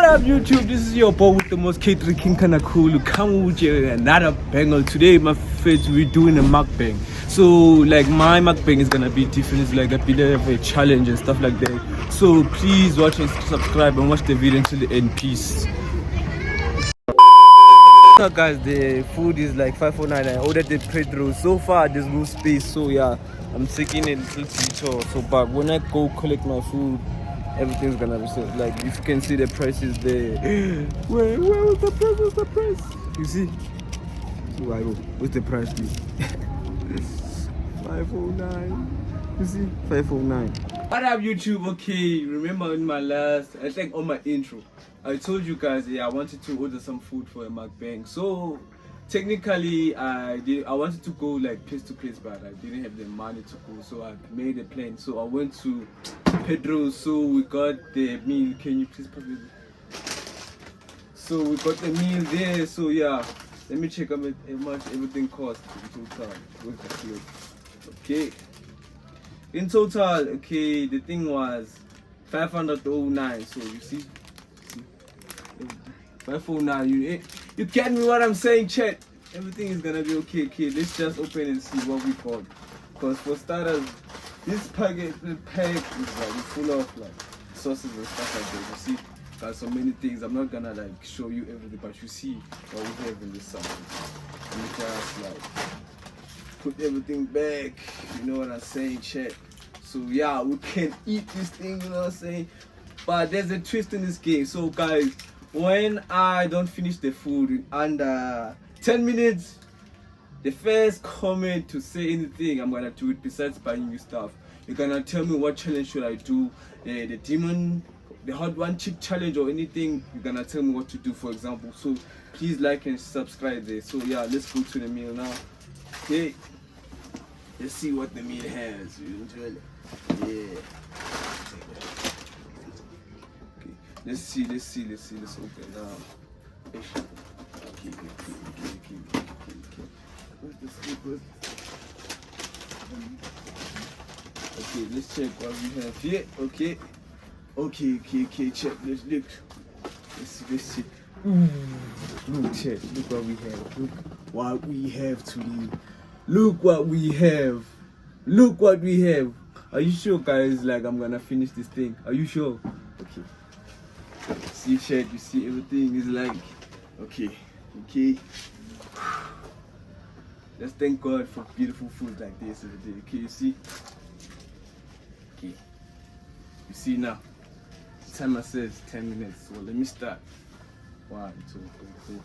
up, YouTube? This is your boy with the most catering king kinda cool. Come with you another banger. Today, my friends, we're doing a mukbang. So, like, my mukbang is gonna be different. It's like a bit of a challenge and stuff like that. So, please watch and subscribe and watch the video until the end. Peace. So guys, the food is like 509. I ordered the Pedro'S. So far there's no space, so yeah, I'm taking a little detour. So but when I go collect my food, everything's gonna be set. Like if you can see the price is there. Where was the price? What's the price? You see? What's the price please? 509. You see? 509. What up YouTube? Okay, remember in my last, I think on my intro, I told you guys, yeah, I wanted to order some food for a mukbang. So technically, I wanted to go like place to place, but I didn't have the money to go. So I made a plan. So I went to Pedro'S. So we got the meal. Can you please put it? So we got the meal there. So yeah, let me check how much everything cost in total. With the food. Okay. In total, okay, the thing was 509. So you see. 509. You get me what I'm saying, chat? Everything is gonna be okay. Okay, let's just open and see what we got. Because for starters, this pack is like full of like sauces and stuff like that. You see, got so many things. I'm not gonna like show you everything, but you see what we have in this sample. And you just like put everything back. You know what I'm saying, chat? So yeah, we can eat this thing. You know what I'm saying? But there's a twist in this game. So guys, when I don't finish the food in under 10 minutes, the first comment to say anything, I'm gonna do it besides buying you stuff. You're gonna tell me what challenge should I do, the demon, the hot one chip challenge or anything. You're gonna tell me what to do, for example. So please like and subscribe there. So yeah, let's go to the meal now. Okay, let's see what the meal has. Yeah. Let's see, let's open now. Okay. What's the sleepers? Okay, let's check what we have here. Okay, check, let's look. Let's see. Ooh, look, check, look what we have. Look what we have today. Look what we have. Are you sure, guys? Like, I'm gonna finish this thing. Are you sure? Okay. See, chat, you see everything is like okay. Let's thank God for beautiful food like this every day. Okay, you see? Okay. You see now. The timer says 10 minutes. So let me start. 1, 2, 3,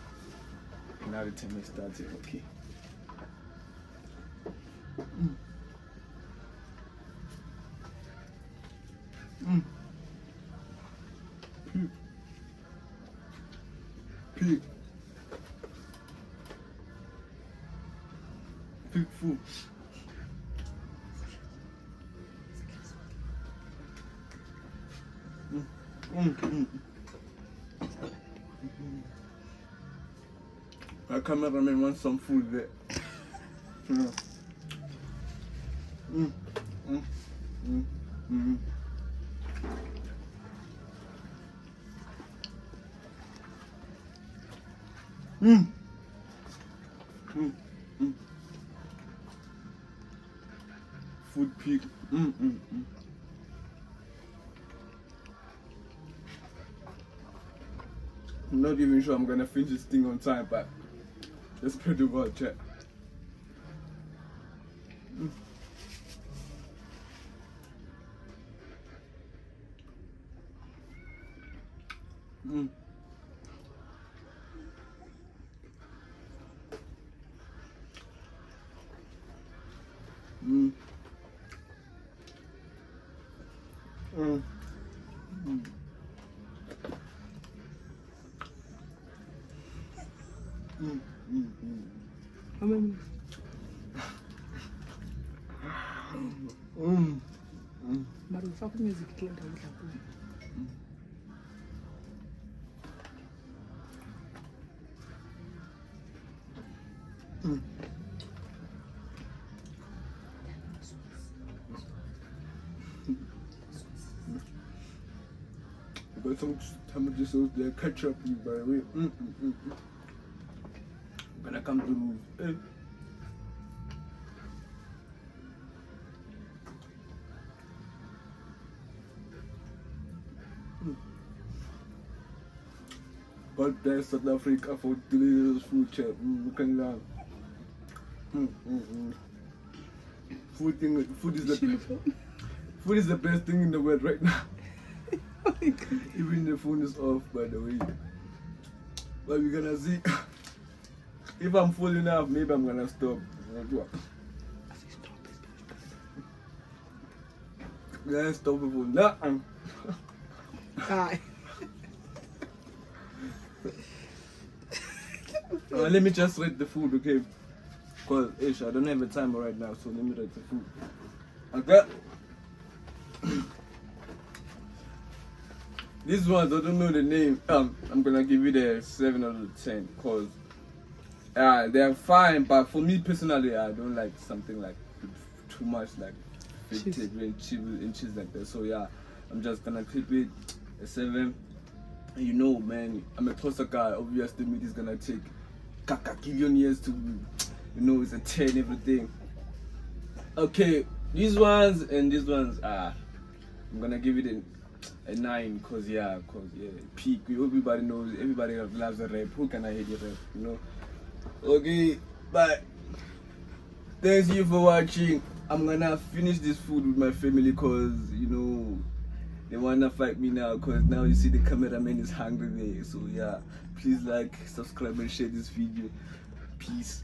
4. Now the timer started. Okay. Pig food. My cameraman wants some food there. Food pig. I'm not even sure I'm gonna finish this thing on time, but let's pretty well check. Mara ufaka music kila ndio utakuwa. But some of the sauce there ketchup, by the way. When I come to but there's South Africa for delicious food, chat. Looking down. Food is the best thing in the world right now. Even the phone is off, by the way. But we're gonna see. If I'm full enough, maybe I'm gonna stop. Yeah, stop before. Nah. Hi. Let me just rate the food, okay? Because I don't have a timer right now, so let me rate the food. Okay. These ones, I don't know the name. I'm gonna give it a 7 out of 10 because they're fine, but for me personally, I don't like something like too much like cheese like that. So yeah, I'm just gonna keep it a 7. And you know, man, I'm a pasta guy. Obviously, meat is gonna take kakakillion years to, it's a 10 everything. Okay, these ones and these ones, I'm gonna give it a 9 cause peak. Everybody knows, everybody loves a rap. Who can I hate a rap, Okay, but thanks you for watching. I'm gonna finish this food with my family cause they wanna fight me now cause now you see the cameraman is hungry there. So yeah, please like, subscribe and share this video. Peace.